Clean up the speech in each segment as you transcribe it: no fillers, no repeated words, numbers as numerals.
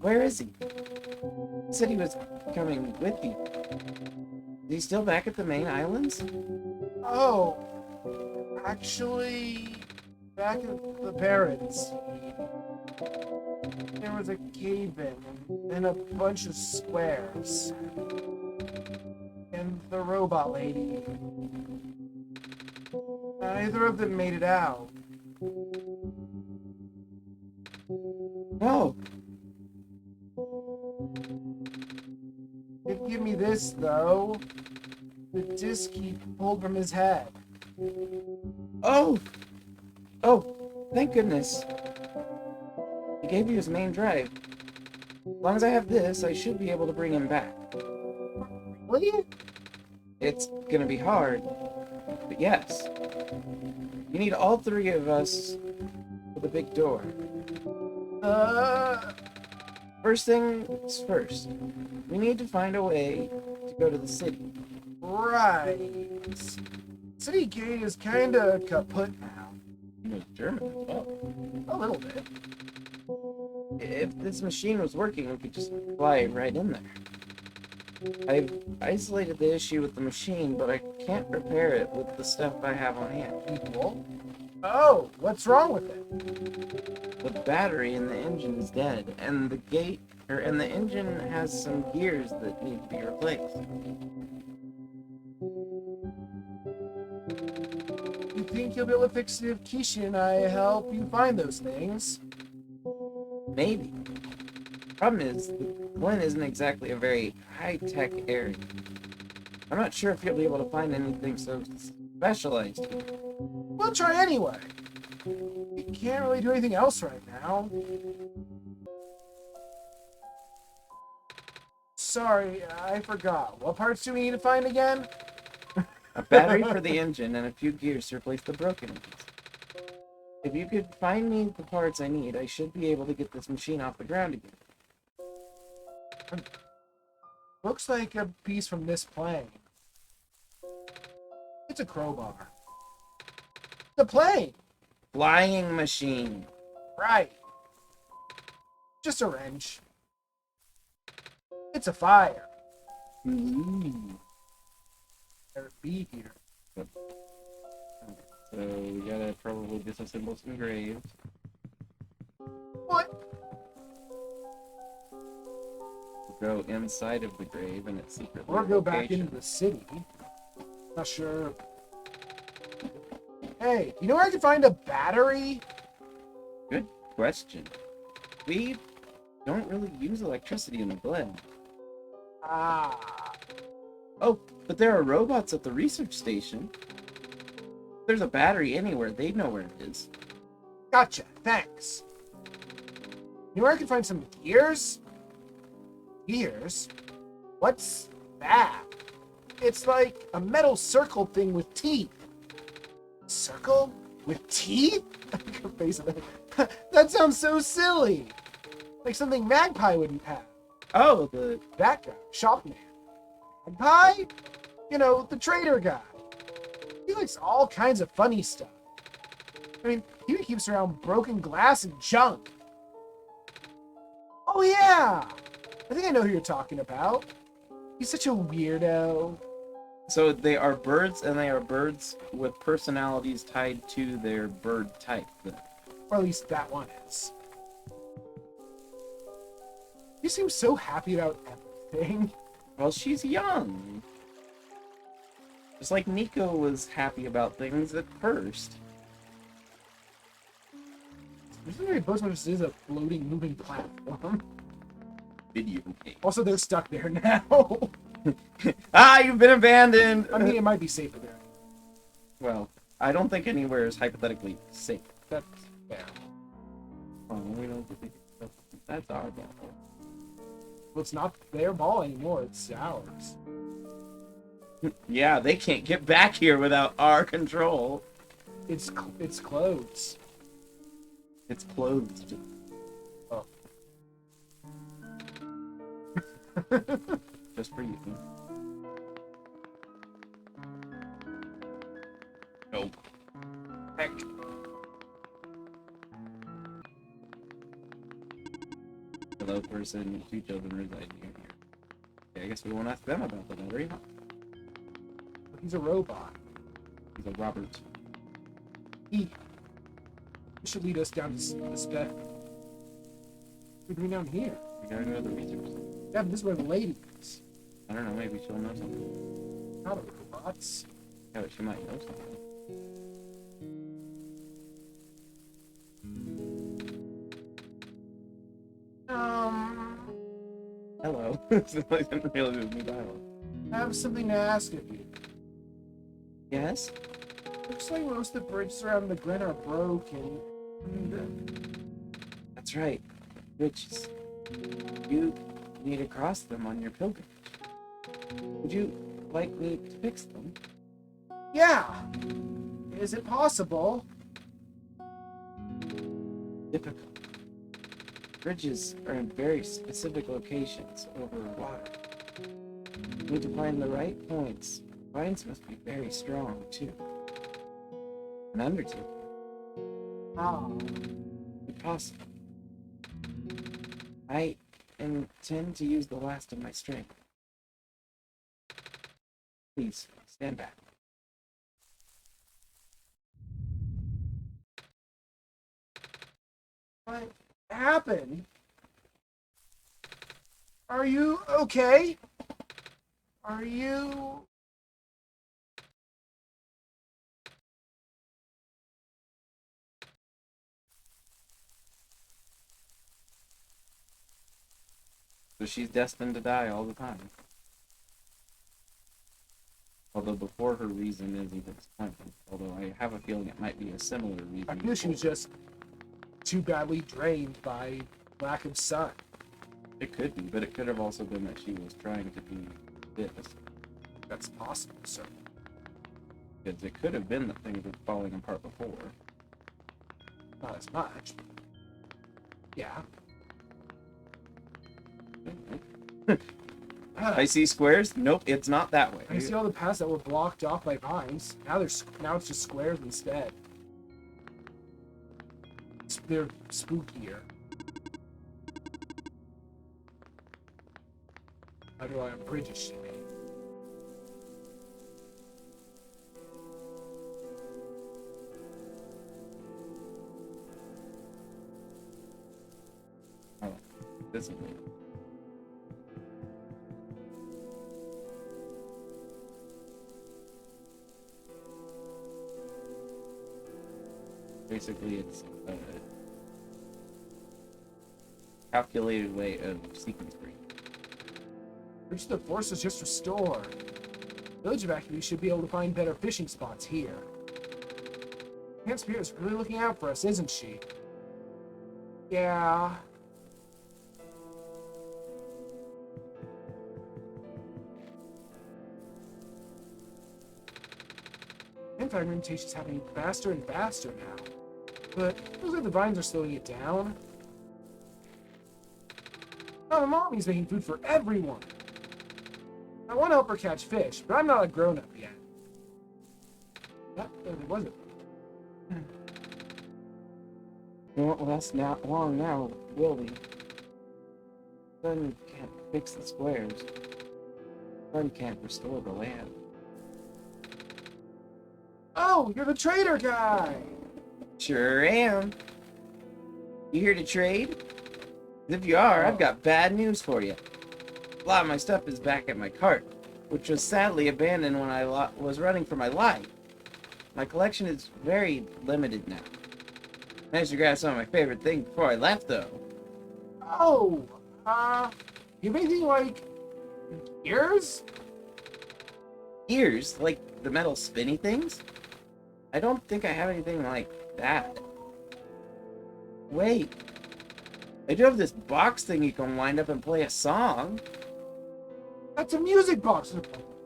Where is he? He said he was coming with you. Is he still back at the main islands? Oh, actually, back at the parents, there was a cave-in and a bunch of squares. And the robot lady. Neither of them made it out. No. He'd give me this, though. The disc he pulled from his head. Oh! Oh, thank goodness. He gave you his main drive. As long as I have this, I should be able to bring him back. Will you? It's gonna be hard, but yes. You need all three of us for the big door. First things first. We need to find a way to go to the city. Right. City gate is kinda kaput now. He was German as well. A little bit. If this machine was working, we could just fly right in there. I've isolated the issue with the machine, but I can't repair it with the stuff I have on hand. Equal. Oh, what's wrong with it? The battery in the engine is dead, and the engine has some gears that need to be replaced. You think you'll be able to fix it if Kishi and I help you find those things? Maybe. Problem is, the Glen isn't exactly a very high-tech area. I'm not sure if you'll be able to find anything so specialized here. We'll try anyway. We can't really do anything else right now. Sorry, I forgot. What parts do we need to find again? A battery for the engine and a few gears to replace the broken ones. If you could find me the parts I need, I should be able to get this machine off the ground again. Looks like a piece from this plane. It's a crowbar. The plane! Flying machine. Right. Just a wrench. It's a fire. Ooh. There'd be here. So we gotta probably disassemble some graves. What? Go inside of the grave and its secret Or go back location. into the city. Not sure. Hey, you know where I can find a battery? Good question. We don't really use electricity in the Glen. Ah. Oh, but there are robots at the research station. If there's a battery anywhere, they know where it is. Gotcha. Thanks. You know where I can find some gears? Gears? What's that? It's like a metal circle thing with teeth. Circle? With teeth? Your face of that. That sounds so silly. Like something Magpie wouldn't have. Oh, That guy. Shopman. Magpie? You know, the trader guy. He likes all kinds of funny stuff. I mean, he keeps around broken glass and junk. Oh yeah! I think I know who you're talking about. He's such a weirdo. so they are birds, and they are birds with personalities tied to their bird type. Or at least that one is. You seem so happy about everything. Well, she's young. Just like Nico was happy about things at first. This is very Postman just is a floating, moving platform. Video game. Also, they're stuck there now. Ah, you've been abandoned! I mean, it might be safer there. Well, I don't think anywhere is hypothetically safe. That's fair. Oh, we don't get to... That's our ball. Well, it's not their ball anymore. It's ours. Yeah, they can't get back here without our control. It's clothes. It's closed. Oh. Just for you. Nope. Heck. Hello, person. person and 2 children reside near here. Okay, I guess we won't ask them about the battery, huh? He's a robot. He's a Robert. He should lead us down this bed. We're going down here. We gotta go to the research. Yeah, but this is where the lady is. I don't know, maybe she'll know something. Not robots. Yeah, but she might know something. Hello. I didn't realize it was new dialogue. I have something to ask of you. Yes? Looks like most of the bridges around the glen are broken. That's right. Bridges. You need to cross them on your pilgrimage. Would you like me to fix them? Yeah! Is it possible? Difficult. Bridges are in very specific locations over water. You need to find the right points. Vines must be very strong, too. An undertaking. Oh. Impossible. I intend to use the last of my strength. Please, stand back. What happened? Are you okay? Are you... So she's destined to die all the time. Although before her reason is even disappointment. Although I have a feeling it might be a similar reason. I knew she was just too badly drained by lack of sun. It could be, but it could have also been that she was trying to be this. That's possible, sir. Because it could have been that things were falling apart before. Not as much. Yeah. I see squares? Nope, it's not that way. I see all the paths that were blocked off by vines. Now it's just squares instead. They're spookier. How do I bridge a shit? Oh, this is weird. Basically, it's a calculated way of sequence breaking. Bridge the force is just restored. Village evacuees should be able to find better fishing spots here. Aunt Spirit's really looking out for us, isn't she? Yeah. And fragmentation's happening faster and faster now. But it looks like the vines are slowing it down. Oh, the mommy's making food for everyone. I want to help her catch fish, but I'm not a grown-up yet. That wasn't. We won't last long now, will we? Sun can't fix the squares. Sun can't restore the land. Oh, you're the trader guy! Sure am. You here to trade? If you are, I've got bad news for you. A lot of my stuff is back at my cart, which was sadly abandoned when I was running for my life. My collection is very limited now. Managed to grab some of my favorite things before I left, though. Oh, you have anything like ears? Ears? Like the metal spinny things? I don't think I have anything like that. Wait. I do have this box thing you can wind up and play a song. That's a music box.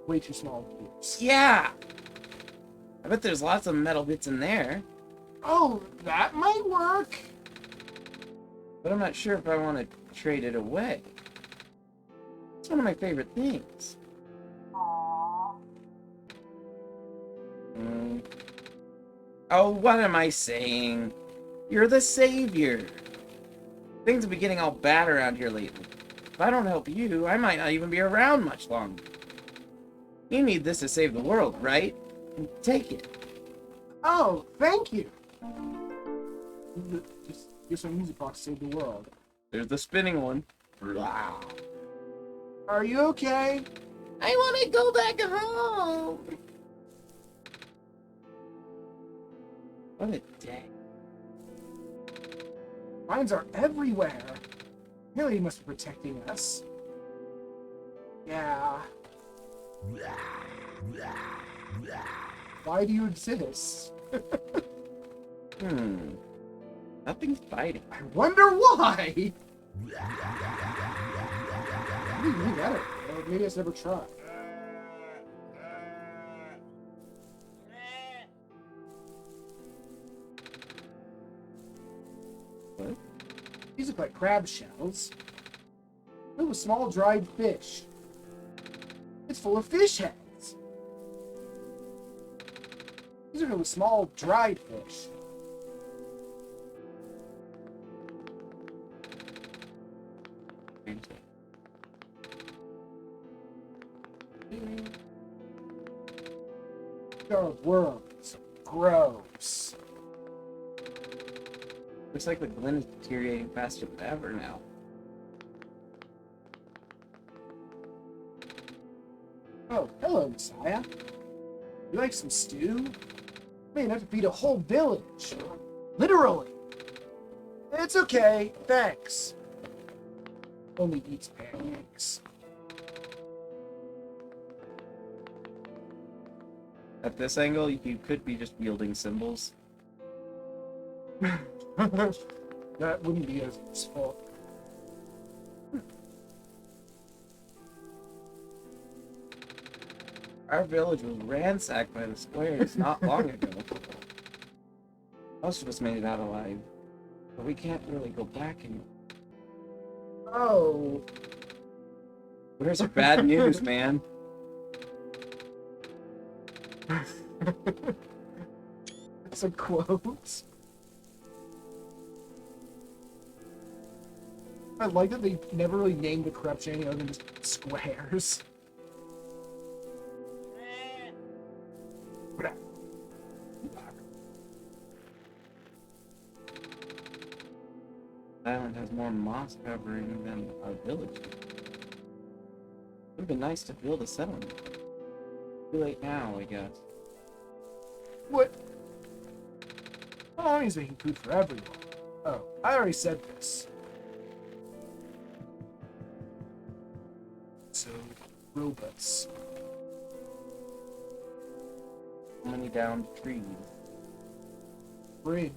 Way too small. Yeah! I bet there's lots of metal bits in there. Oh, that might work. But I'm not sure if I want to trade it away. It's one of my favorite things. Oh, what am I saying? You're the savior. Things have been getting all bad around here lately. If I don't help you, I might not even be around much longer. You need this to save the world, right? Take it. Oh, thank you. Just use my music box to save the world. There's the spinning one. Wow. Are you okay? I want to go back home. What a day. Mines are everywhere. Really must be protecting us. Yeah. Why do you exist? Nothing's biting. I wonder why. Maybe that. Or maybe it's never tried. What? These look like crab shells. Filled with small dried fish. It's full of fish heads. These are filled with small dried fish. There are worms. Gross. Looks like the Glen is deteriorating faster than ever now. Oh, hello, Messiah. You like some stew? May enough to feed a whole village. Literally. It's okay, thanks. Only eats pancakes. At this angle, you could be just wielding symbols. That wouldn't be as useful. Our village was ransacked by the squares not long ago. Most of us made it out alive, but we can't really go back anymore. Oh. Where's our bad news, man? That's a quote. I like that they never really named the corruption any other than just squares. The island has more moss covering than our village. It would have been nice to build a settlement. Too late now, I guess. What? Oh, he's making food for everyone. Oh, I already said this. So, robots. How many downed trees? Brain.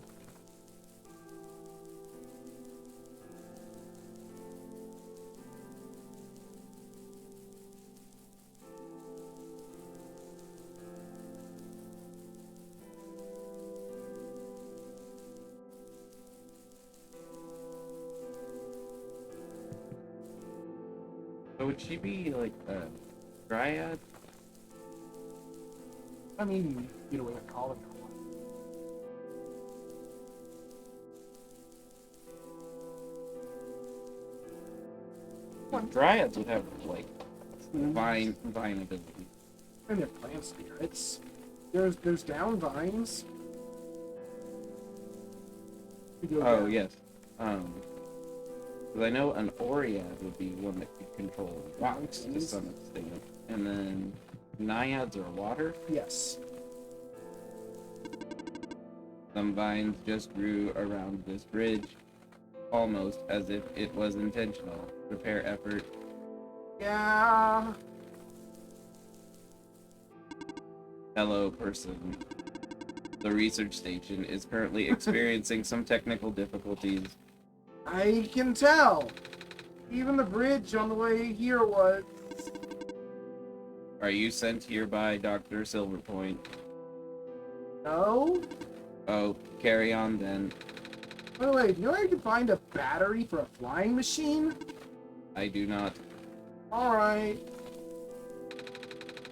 So would she be like a dryad? I mean, you know what I call it. Dryads would have like vine ability. And they're plant spirits. There's down vines. You go Oh down. yes. Because I know an Oread would be one that could control rocks to some extent, and then Naiads are water. Yes. Some vines just grew around this bridge, almost as if it was intentional. Repair effort. Yeah. Hello, person. The research station is currently experiencing some technical difficulties. I can tell. Even the bridge on the way here was. Are you sent here by Dr. Silverpoint? No? Oh, carry on then. By the way, do you know where you can find a battery for a flying machine? I do not. Alright.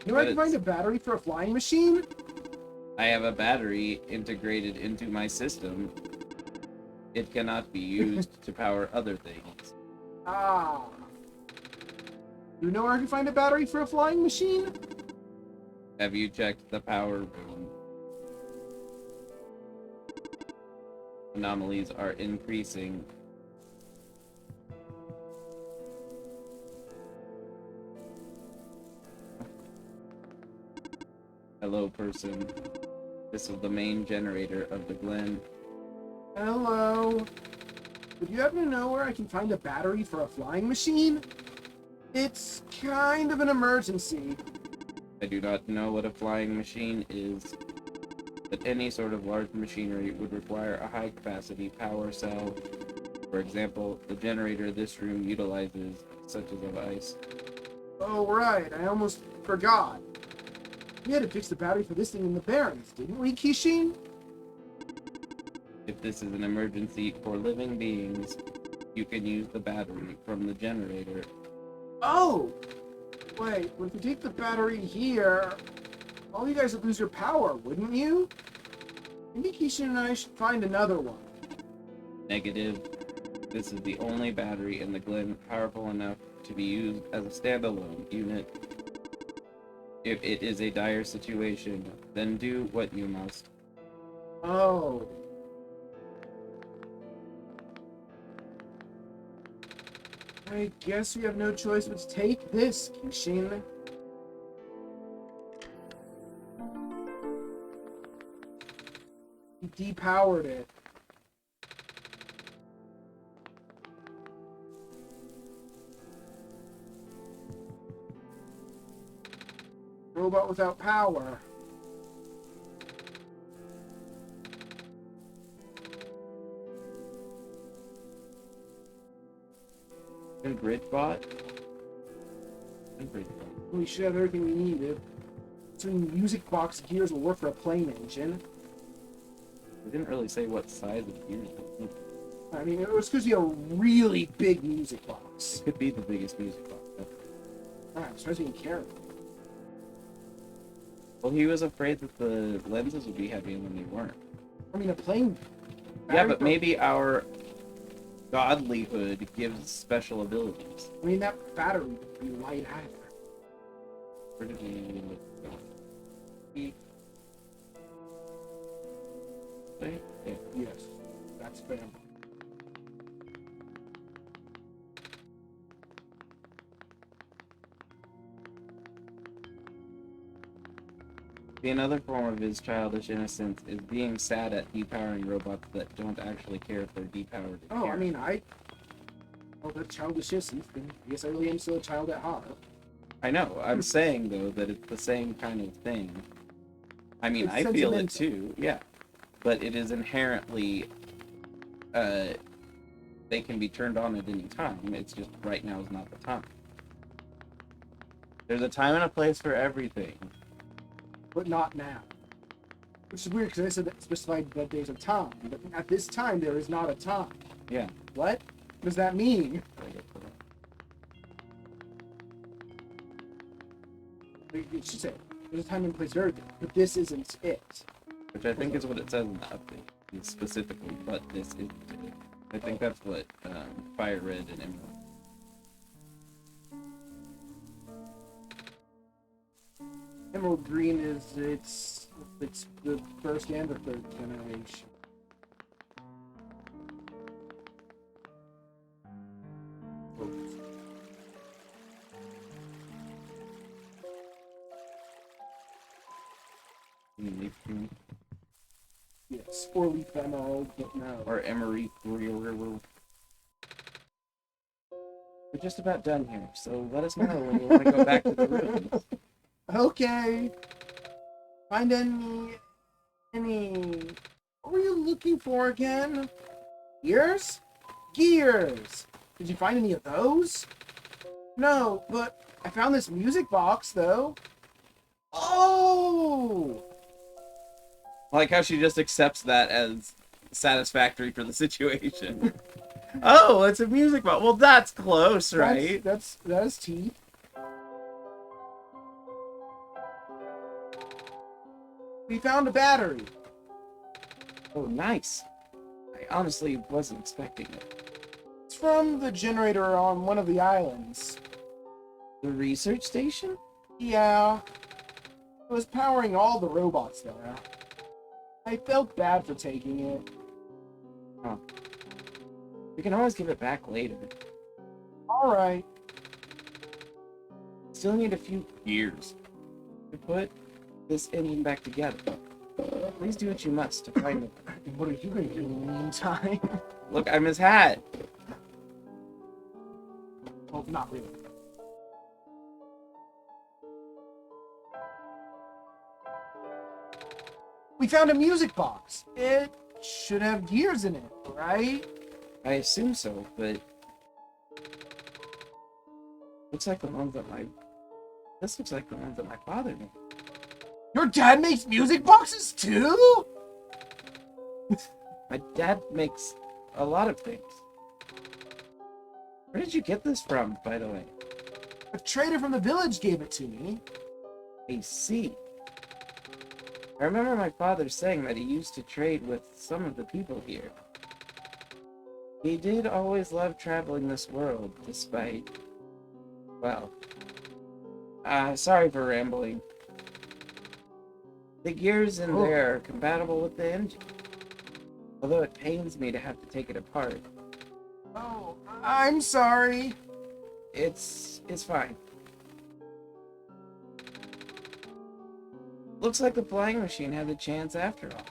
You know where I can find a battery for a flying machine? I have a battery integrated into my system. It cannot be used to power other things. Ah. You know where I can find a battery for a flying machine? Have you checked the power room? Anomalies are increasing. Hello, person. This is the main generator of the Glen. Hello. Would you happen to know where I can find a battery for a flying machine? It's kind of an emergency. I do not know what a flying machine is, but any sort of large machinery would require a high-capacity power cell. For example, the generator this room utilizes such a device. Oh, right. I almost forgot. We had to fix the battery for this thing in the Barrens, didn't we, Kishin? If this is an emergency for living beings, you can use the battery from the generator. Oh! Wait, well, if you take the battery here, all you guys would lose your power, wouldn't you? Maybe Kishin and I should find another one. Negative. This is the only battery in the Glen powerful enough to be used as a standalone unit. If it is a dire situation, then do what you must. Oh. I guess we have no choice but to take this, Kishin. He depowered it. Robot without power. And Bridgebot? And Bridgebot. We should have everything we needed. So music box gears will work for a plane engine. We didn't really say what size of gears it was. I mean, it was supposed to be a really big music box. It could be the biggest music box ever. I'm supposed to be careful. Well, he was afraid that the lenses would be heavy when they weren't. I mean, a plane. Yeah, but maybe our godlyhood gives special abilities. I mean, that battery would be light either. Where did we look? Wait, yeah. Yes, that's fair. See, another form of his childish innocence is being sad at depowering robots that don't actually care if they're depowered. Oh, I mean, oh, that's childish innocence. I guess I really am still a child at heart. I know. I'm saying though that it's the same kind of thing. I mean, It's I feel it sentimental. too. Yeah, but it is inherently. They can be turned on at any time. It's just right now is not the time. There's a time and a place for everything. But not now. Which is weird because I said that specified that there's a time, but at this time there is not a time. Yeah. What does that mean? It should say there's a time and place for everything, but this isn't it. Which I think is what it says in the update. It's specifically, but this is it. I think that's what Fire Red and Emerald. Emerald Green is it's the first and the third generation. Yes, or Leaf Emerald, but no. Or Emery. We're just about done here, so let us know when you want to go back to the rooms. Okay. Find what were you looking for again? Gears? Gears! Did you find any of those? No, but I found this music box, though. Oh! I like how she just accepts that as satisfactory for the situation. Oh, it's a music box. Well, that's close, right? That is teeth. We found a battery. Oh, nice. honestly wasn't expecting it. It's from the generator on one of the islands. The research station? Yeah, it was powering all the robots there. I felt bad for taking it. Oh. We can always give it back later. Alright. Still need a few years to put this engine back together. Please do what you must to find it. What are you going to do in the meantime? Look, I'm his hat. Well, not really. We found a music box. It should have gears in it, right? I assume so, but looks like the ones that my this looks like the ones that my father made. Your dad makes music boxes too? My dad makes a lot of things. Where did you get this from, by the way? A trader from the village gave it to me. I see. I remember my father saying that he used to trade with some of the people here. He did always love traveling this world, despite... well... sorry for rambling. The gears in there are compatible with the engine. Although it pains me to have to take it apart. Oh, I'm sorry. It's fine. Looks like the flying machine had a chance after all.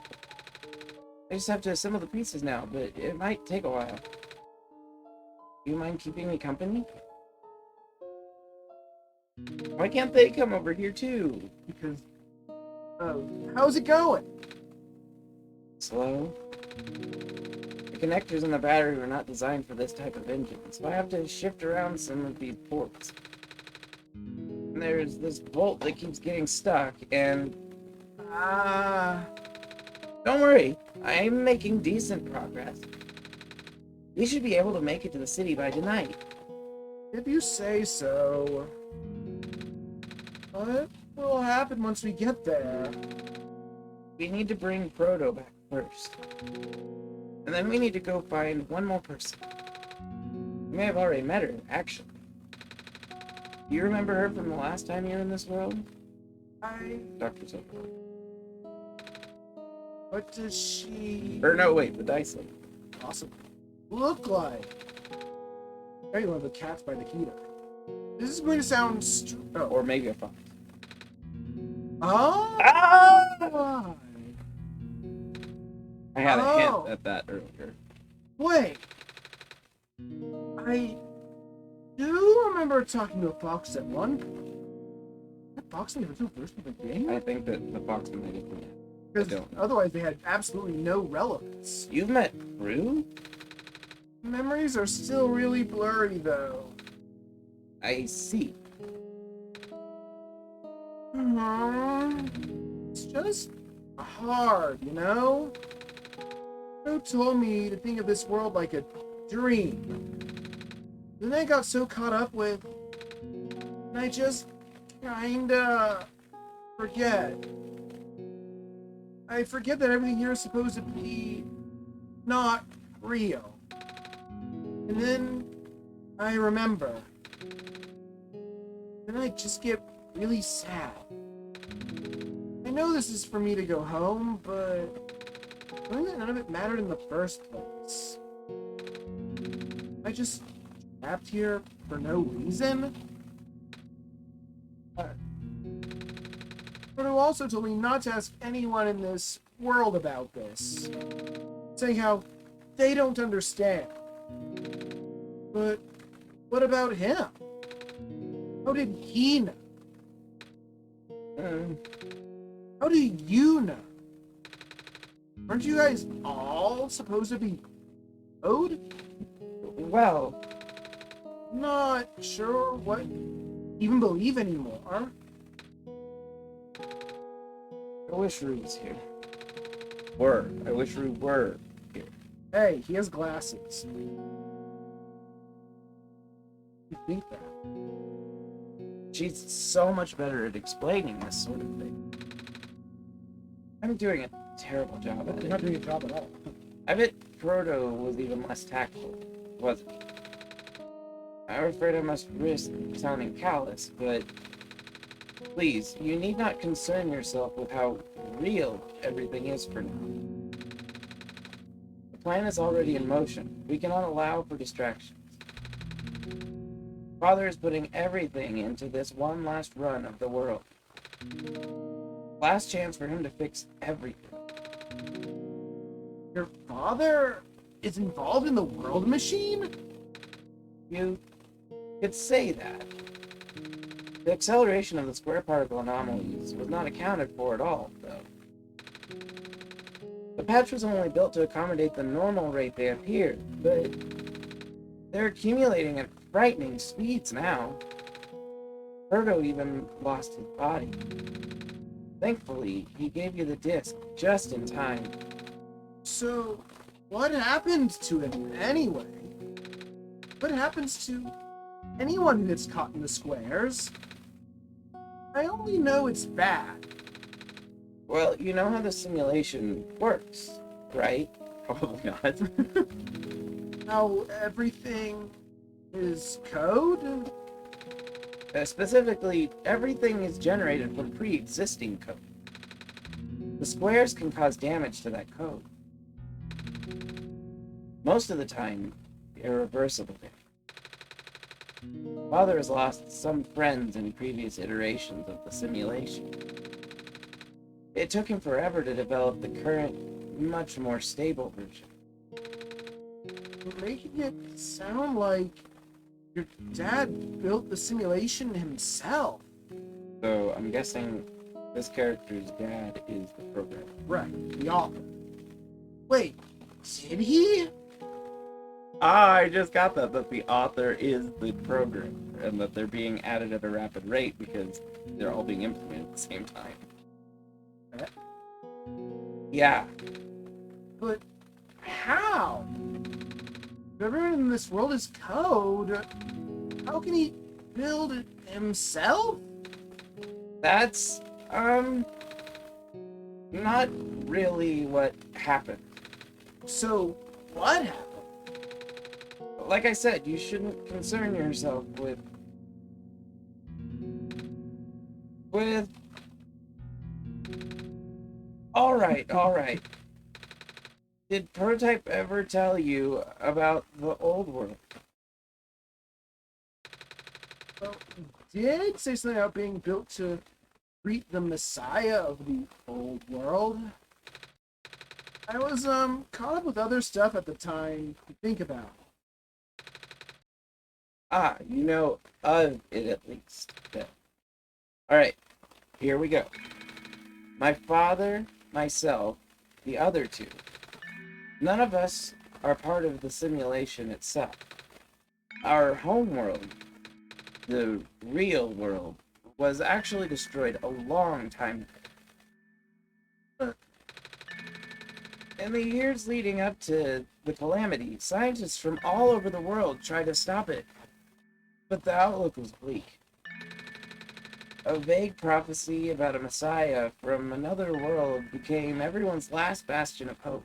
I just have to assemble the pieces now, but it might take a while. Do you mind keeping me company? Why can't they come over here too? Because, how's it going? Slow. The connectors in the battery were not designed for this type of engine, so I have to shift around some of these ports. And there's this bolt that keeps getting stuck, and... don't worry, I'm making decent progress. We should be able to make it to the city by tonight. If you say so. What will happen once we get there? We need to bring Proto back first. And then we need to go find one more person. You may have already met her, actually. Do you remember her from the last time you were in this world? Dr. Silver. What does she... Or no, wait, the dice lady. Awesome. Look like? Maybe one of the cats by the heater. This is going to sound... Or maybe a fox. Oh! Ah! I had a hint Oh. at that earlier. Wait. I do remember talking to a fox at one point. That fox in the original version of the game? I think that the fox might have been. Because don't know. otherwise they had absolutely no relevance. You've met Rue? Memories are still really blurry, though. I see. It's just hard, you know? Who told me to think of this world like a dream? Then I got so caught up with... and I just kinda forget. I forget that everything here is supposed to be not real. And then I remember. Then I just get really sad. I know this is for me to go home, but knowing that none of it mattered in the first place. I just trapped here for no reason. But who also told me not to ask anyone in this world about this, saying how they don't understand. But what about him? How did he know? How do you know? Aren't you guys all supposed to be owed? Well, Not sure what even believe anymore. I wish Rue was here. I wish Rue were here. Hey, he has glasses. You think that? She's so much better at explaining this sort of thing. I'm doing a terrible job at You're not it. doing a job at all. I bet Proto was even less tactful, wasn't he? I'm afraid I must risk sounding callous, but please, you need not concern yourself with how real everything is for now. The plan is already in motion. We cannot allow for distractions. Father is putting everything into this one last run of the world. Last chance for him to fix everything. Your father is involved in the world machine? You could say that. The acceleration of the square particle anomalies was not accounted for at all, though. The patch was only built to accommodate the normal rate they appear, but they're accumulating at frightening speeds now. Birdo even lost his body. Thankfully, he gave you the disc just in time. So, what happened to him anyway? What happens to anyone who gets caught in the squares? I only know it's bad. Well, you know how the simulation works, right? Probably not. How everything is code? Specifically, everything is generated from pre-existing code. The squares can cause damage to that code. Most of the time, irreversible damage. Father has lost some friends in previous iterations of the simulation. It took him forever to develop the current, much more stable version. You're making it sound like your dad built the simulation himself. So I'm guessing this character's dad is the programmer. Right, the author. Wait, did he? I just got that the author is the programmer, and that they're being added at a rapid rate because they're all being implemented at the same time. Yeah, But how? If everyone in this world is code, how can he build it himself? that's, not really what happened. So, what happened? Like I said, you shouldn't concern yourself with... Alright. Did Prototype ever tell you about the old world? Well, he did say something about being built to greet the Messiah of the old world. I was, caught up with other stuff at the time to think about. Ah, you know of it at least. Yeah. Alright, here we go. My father, myself, the other two. None of us are part of the simulation itself. Our home world, the real world, was actually destroyed a long time ago. In the years leading up to the calamity, scientists from all over the world tried to stop it. But the outlook was bleak. A vague prophecy about a messiah from another world became everyone's last bastion of hope.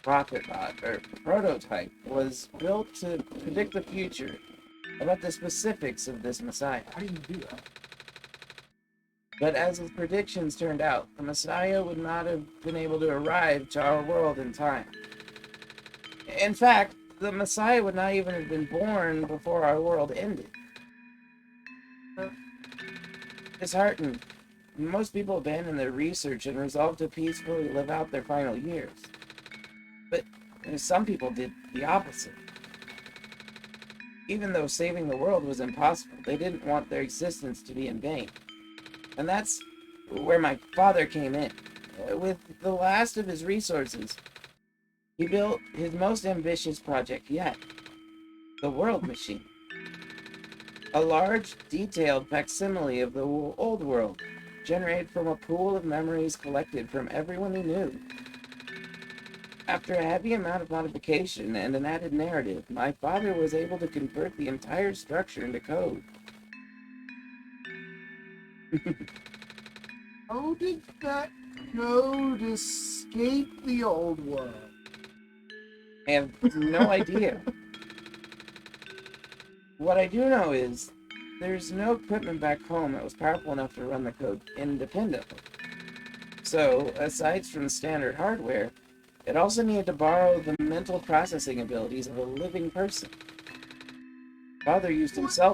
Prophetbot, or Prototype, was built to predict the future about the specifics of this messiah. How do you do that? But as the predictions turned out, the messiah would not have been able to arrive to our world in time. In fact, the messiah would not even have been born before our world ended. Disheartened, most people abandoned their research and resolved to peacefully live out their final years. But some people did the opposite. Even though saving the world was impossible, they didn't want their existence to be in vain. And that's where my father came in. With the last of his resources, he built his most ambitious project yet, the world machine. A large, detailed facsimile of the old world, generated from a pool of memories collected from everyone he knew. After a heavy amount of modification and an added narrative, my father was able to convert the entire structure into code. How did that code escape the old world? I have no idea. What I do know is there's no equipment back home that was powerful enough to run the code independently. So, aside from the standard hardware, it also needed to borrow the mental processing abilities of a living person. Father used himself